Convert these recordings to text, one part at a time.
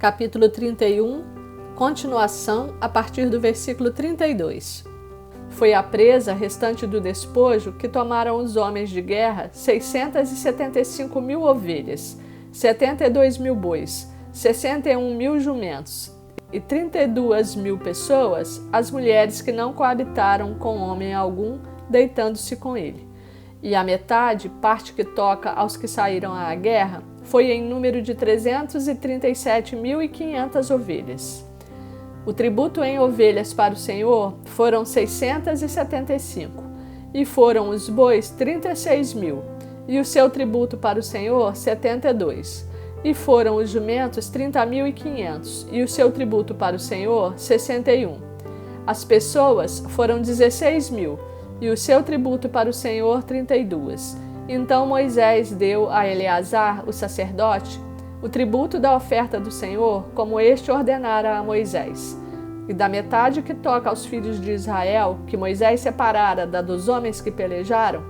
capítulo 31, continuação a partir do versículo 32. Foi a presa restante do despojo que tomaram os homens de guerra 675.000 ovelhas, 72.000 bois, 61.000 jumentos e 32.000 pessoas, as mulheres que não coabitaram com homem algum, deitando-se com ele. E a metade, parte que toca aos que saíram à guerra, foi em número de 337.500 ovelhas. O tributo em ovelhas para o Senhor foram 675, e foram os bois 36.000, e o seu tributo para o Senhor 72, e foram os jumentos 30.500, e o seu tributo para o Senhor 61. As pessoas foram 16.000, e o seu tributo para o Senhor 32. Então Moisés deu a Eleazar, o sacerdote, o tributo da oferta do Senhor, como este ordenara a Moisés. E da metade que toca aos filhos de Israel, que Moisés separara da dos homens que pelejaram,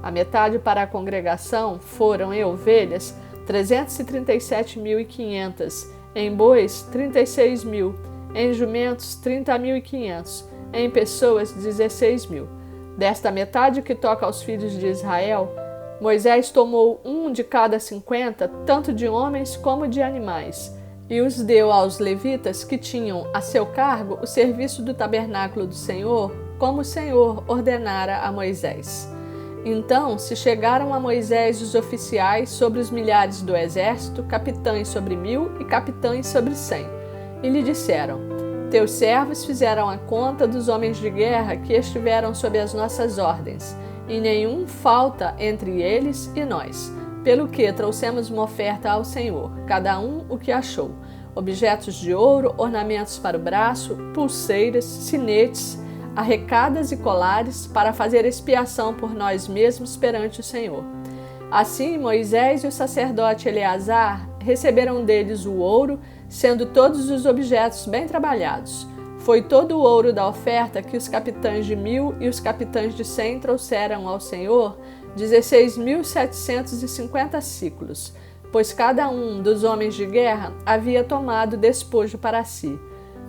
a metade para a congregação foram em ovelhas 337.500, em bois 36.000, em jumentos 30.500, em pessoas 16.000. Desta metade que toca aos filhos de Israel, Moisés tomou um de cada 50, tanto de homens como de animais, e os deu aos levitas que tinham a seu cargo o serviço do tabernáculo do Senhor, como o Senhor ordenara a Moisés. Então se chegaram a Moisés os oficiais sobre os milhares do exército, capitães sobre 1.000 e capitães sobre 100, e lhe disseram: Teus servos fizeram a conta dos homens de guerra que estiveram sob as nossas ordens, e nenhum falta entre eles e nós, pelo que trouxemos uma oferta ao Senhor, cada um o que achou: objetos de ouro, ornamentos para o braço, pulseiras, sinetes, arrecadas e colares, para fazer expiação por nós mesmos perante o Senhor. Assim Moisés e o sacerdote Eleazar receberam deles o ouro, sendo todos os objetos bem trabalhados. Foi todo o ouro da oferta que os capitães de 1.000 e os capitães de 100 trouxeram ao Senhor, 16.750 siclos, pois cada um dos homens de guerra havia tomado despojo para si.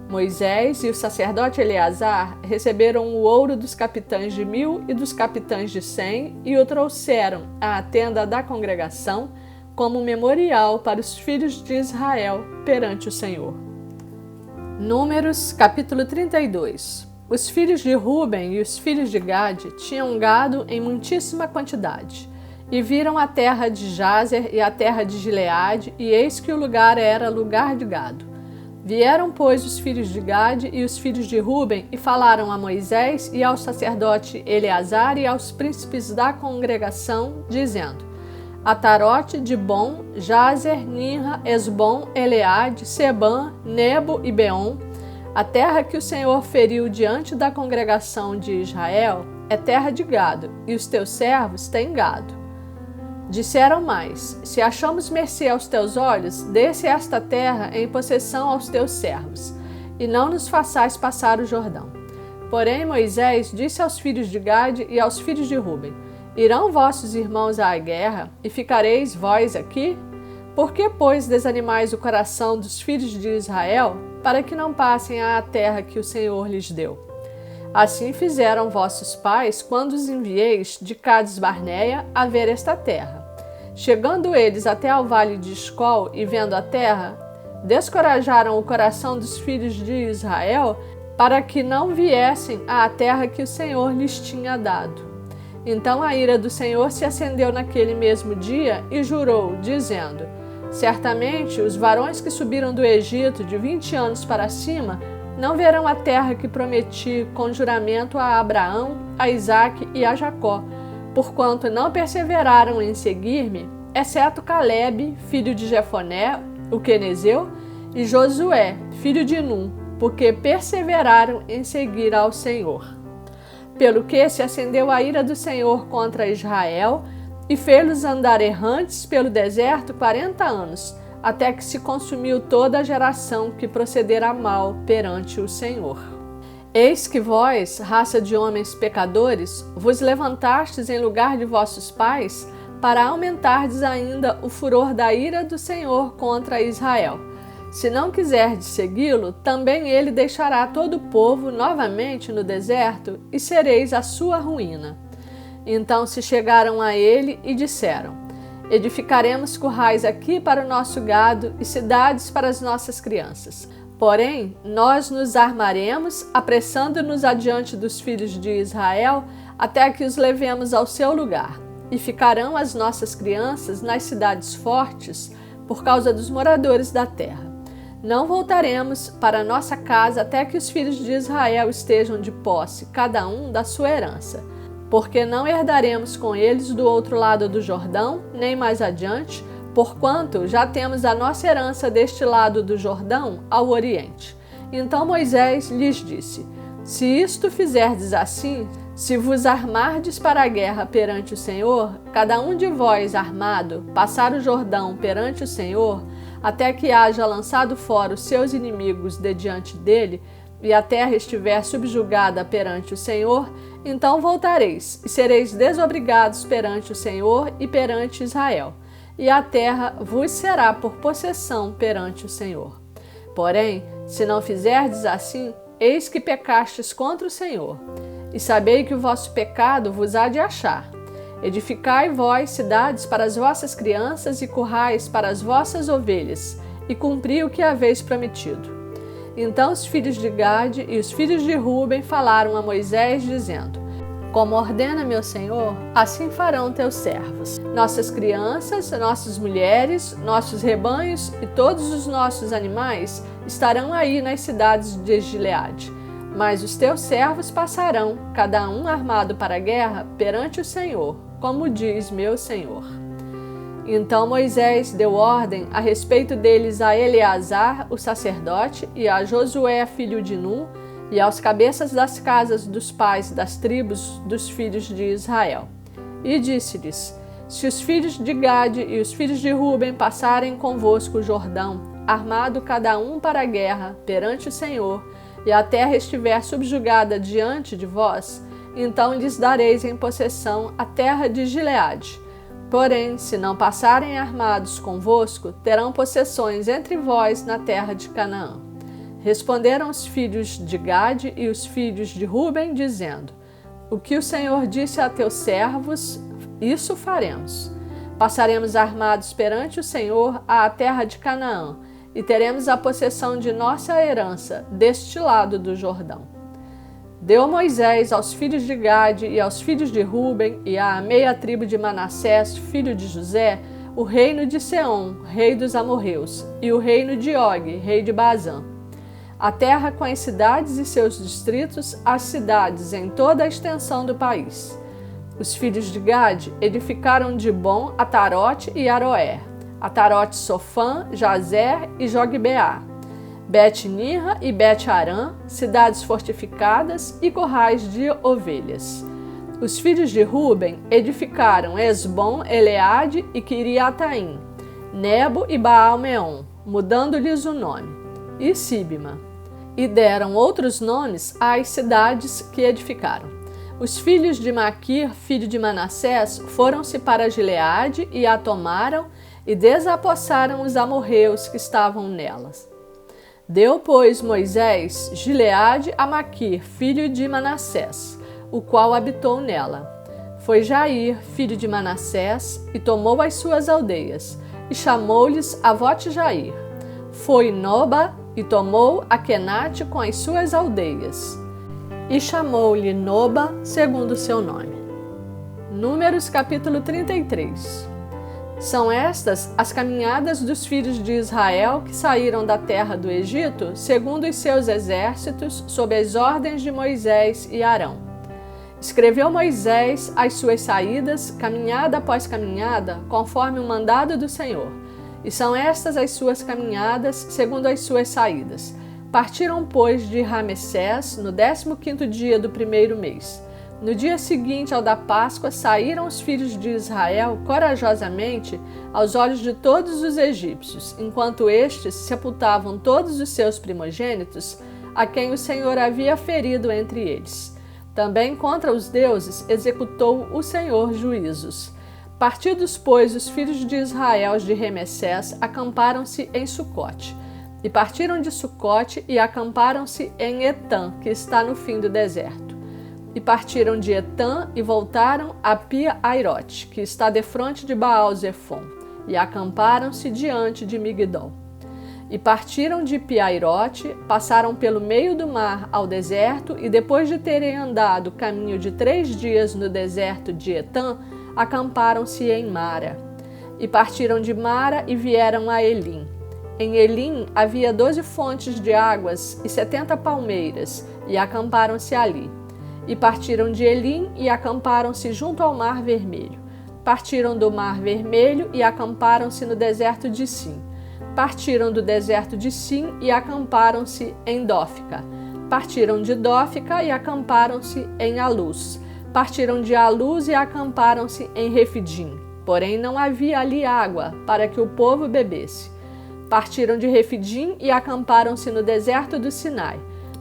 Moisés e o sacerdote Eleazar receberam o ouro dos capitães de 1.000 e dos capitães de 100 e o trouxeram à tenda da congregação como memorial para os filhos de Israel perante o Senhor. Números, capítulo 32. Os filhos de Ruben e os filhos de Gade tinham gado em muitíssima quantidade, e viram a terra de Jazer e a terra de Gileade, e eis que o lugar era lugar de gado. Vieram, pois, os filhos de Gade e os filhos de Ruben e falaram a Moisés e ao sacerdote Eleazar e aos príncipes da congregação, dizendo: Atarote, Dibon, Jazer, Ninra, Esbom, Eleade, Sebã, Nebo e Beon, a terra que o Senhor feriu diante da congregação de Israel, é terra de gado, e os teus servos têm gado. Disseram mais: Se achamos mercê aos teus olhos, desce esta terra em possessão aos teus servos, e não nos façais passar o Jordão. Porém Moisés disse aos filhos de Gade e aos filhos de Ruben: Irão vossos irmãos à guerra, e ficareis vós aqui? Por que, pois, desanimais o coração dos filhos de Israel, para que não passem à terra que o Senhor lhes deu? Assim fizeram vossos pais, quando os envieis de Cades Barneia a ver esta terra. Chegando eles até ao vale de Escol e vendo a terra, descorajaram o coração dos filhos de Israel, para que não viessem à terra que o Senhor lhes tinha dado. Então a ira do Senhor se acendeu naquele mesmo dia e jurou, dizendo: Certamente os varões que subiram do Egito de 20 anos para cima não verão a terra que prometi com juramento a Abraão, a Isaque e a Jacó, porquanto não perseveraram em seguir-me, exceto Calebe, filho de Jefoné, o quenezeu, e Josué, filho de Num, porque perseveraram em seguir ao Senhor. Pelo que se acendeu a ira do Senhor contra Israel, e fê-los andar errantes pelo deserto 40 anos, até que se consumiu toda a geração que procedera mal perante o Senhor. Eis que vós, raça de homens pecadores, vos levantastes em lugar de vossos pais, para aumentardes ainda o furor da ira do Senhor contra Israel. Se não quiserdes segui-lo, também ele deixará todo o povo novamente no deserto e sereis a sua ruína. Então se chegaram a ele e disseram: edificaremos currais aqui para o nosso gado e cidades para as nossas crianças. Porém, nós nos armaremos, apressando-nos adiante dos filhos de Israel, até que os levemos ao seu lugar. E ficarão as nossas crianças nas cidades fortes, por causa dos moradores da terra. Não voltaremos para nossa casa até que os filhos de Israel estejam de posse, cada um da sua herança. Porque não herdaremos com eles do outro lado do Jordão, nem mais adiante, porquanto já temos a nossa herança deste lado do Jordão ao oriente. Então Moisés lhes disse: se isto fizerdes assim, se vos armardes para a guerra perante o Senhor, cada um de vós armado, passar o Jordão perante o Senhor, até que haja lançado fora os seus inimigos de diante dele, e a terra estiver subjugada perante o Senhor, então voltareis, e sereis desobrigados perante o Senhor e perante Israel, e a terra vos será por possessão perante o Senhor. Porém, se não fizerdes assim, eis que pecastes contra o Senhor. E sabei que o vosso pecado vos há de achar. Edificai vós cidades para as vossas crianças e currais para as vossas ovelhas, e cumpri o que haveis prometido. Então os filhos de Gade e os filhos de Ruben falaram a Moisés, dizendo: como ordena meu Senhor, assim farão teus servos. Nossas crianças, nossas mulheres, nossos rebanhos e todos os nossos animais estarão aí nas cidades de Gileade. Mas os teus servos passarão, cada um armado para a guerra, perante o Senhor, como diz meu Senhor. Então Moisés deu ordem a respeito deles a Eleazar, o sacerdote, e a Josué, filho de Nun, e aos cabeças das casas dos pais das tribos dos filhos de Israel. E disse-lhes: se os filhos de Gade e os filhos de Ruben passarem convosco o Jordão, armado cada um para a guerra, perante o Senhor, e a terra estiver subjugada diante de vós, então lhes dareis em possessão a terra de Gileade. Porém, se não passarem armados convosco, terão possessões entre vós na terra de Canaã. Responderam os filhos de Gade e os filhos de Ruben, dizendo: o que o Senhor disse a teus servos, isso faremos. Passaremos armados perante o Senhor à terra de Canaã, e teremos a possessão de nossa herança deste lado do Jordão. Deu Moisés aos filhos de Gade e aos filhos de Ruben e à meia tribo de Manassés, filho de José, o reino de Seom, rei dos amorreus, e o reino de Og, rei de Bazã. A terra com as cidades e seus distritos, as cidades em toda a extensão do país. Os filhos de Gade edificaram Dibon, Atarote e Aroer, Atarote Sofã, Jazer e Jogbeá, Bet-Nirra e Bet-Arã, cidades fortificadas e corrais de ovelhas. Os filhos de Ruben edificaram Esbom, Eleade e Quiriataim, Nebo e Baal-meon, mudando-lhes o nome, e Sibma. E deram outros nomes às cidades que edificaram. Os filhos de Maquir, filho de Manassés, foram-se para Gileade e a tomaram e desapossaram os amorreus que estavam nelas. Deu, pois, Moisés Gileade a Maquir, filho de Manassés, o qual habitou nela. Foi Jair, filho de Manassés, e tomou as suas aldeias, e chamou-lhes Avote-Jair. Foi Noba, e tomou a Quenate com as suas aldeias, e chamou-lhe Noba, segundo seu nome. Números capítulo 33. São estas as caminhadas dos filhos de Israel que saíram da terra do Egito, segundo os seus exércitos, sob as ordens de Moisés e Arão. Escreveu Moisés as suas saídas, caminhada após caminhada, conforme o mandado do Senhor. E são estas as suas caminhadas, segundo as suas saídas. Partiram, pois, de Ramessés, no 15º dia do primeiro mês. No dia seguinte ao da Páscoa, saíram os filhos de Israel corajosamente aos olhos de todos os egípcios, enquanto estes sepultavam todos os seus primogênitos, a quem o Senhor havia ferido entre eles. Também contra os deuses executou o Senhor juízos. Partidos, pois, os filhos de Israel de Ramessés, acamparam-se em Sucote. E partiram de Sucote e acamparam-se em Etã, que está no fim do deserto. E partiram de Etã e voltaram a Pi-Airote, que está defronte de Baal-Zefon, e acamparam-se diante de Migdol. E partiram de Pi-Airote, passaram pelo meio do mar ao deserto, e depois de terem andado caminho de 3 dias no deserto de Etã, acamparam-se em Mara. E partiram de Mara e vieram a Elim. Em Elim havia 12 fontes de águas e 70 palmeiras, e acamparam-se ali. E partiram de Elim e acamparam-se junto ao Mar Vermelho. Partiram do Mar Vermelho e acamparam-se no deserto de Sim. Partiram do deserto de Sim e acamparam-se em Dófica. Partiram de Dófica e acamparam-se em Alus. Partiram de Alus e acamparam-se em Refidim. Porém não havia ali água para que o povo bebesse. Partiram de Refidim e acamparam-se no deserto do Sinai.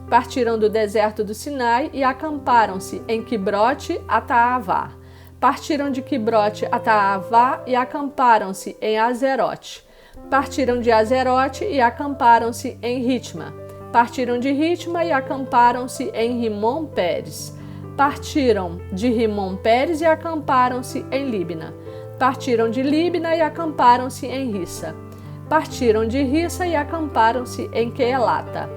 Partiram do deserto do Sinai e acamparam-se em Quibrote Ataavá. Partiram de Quibrote Ataavá e acamparam-se em Azerote. Partiram de Azerote e acamparam-se em Ritma. Partiram de Ritma e acamparam-se em Rimon-Pérez. Partiram de Rimon-Pérez e acamparam-se em Libna. Partiram de Libna e acamparam-se em Rissa. Partiram de Rissa e acamparam-se em Queelata.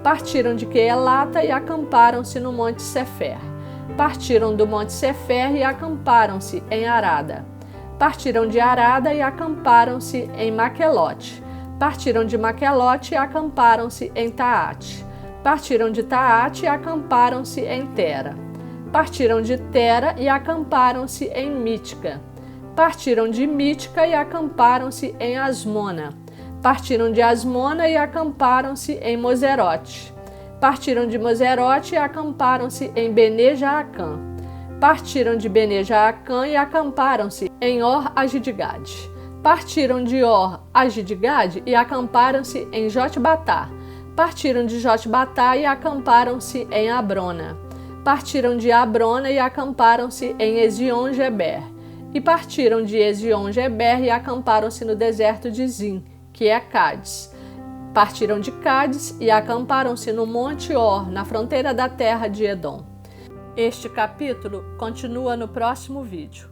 Partiram de Queelata e acamparam-se no Monte Sefer. Partiram do Monte Sefer e acamparam-se em Arada. Partiram de Arada e acamparam-se em Maquelote. Partiram de Maquelote e acamparam-se em Taate. Partiram de Taate e acamparam-se em Tera. Partiram de Tera e acamparam-se em Mítica. Partiram de Mítica e acamparam-se em Asmona. Partiram de Asmona e acamparam-se em Moserote. Partiram de Moserote e acamparam-se em Bene-Jaacã. Partiram de Bene-Jaacã e acamparam-se em Or-Agidgade. Partiram de Or-Agidgade e acamparam-se em Jotbatá. Partiram de Jotbatá e acamparam-se em Abrona. Partiram de Abrona e acamparam-se em Ezion-Geber. E partiram de Ezion-Geber e acamparam-se no deserto de Zim, que é Cádiz. Partiram de Cádiz e acamparam-se no Monte Or, na fronteira da terra de Edom. Este capítulo continua no próximo vídeo.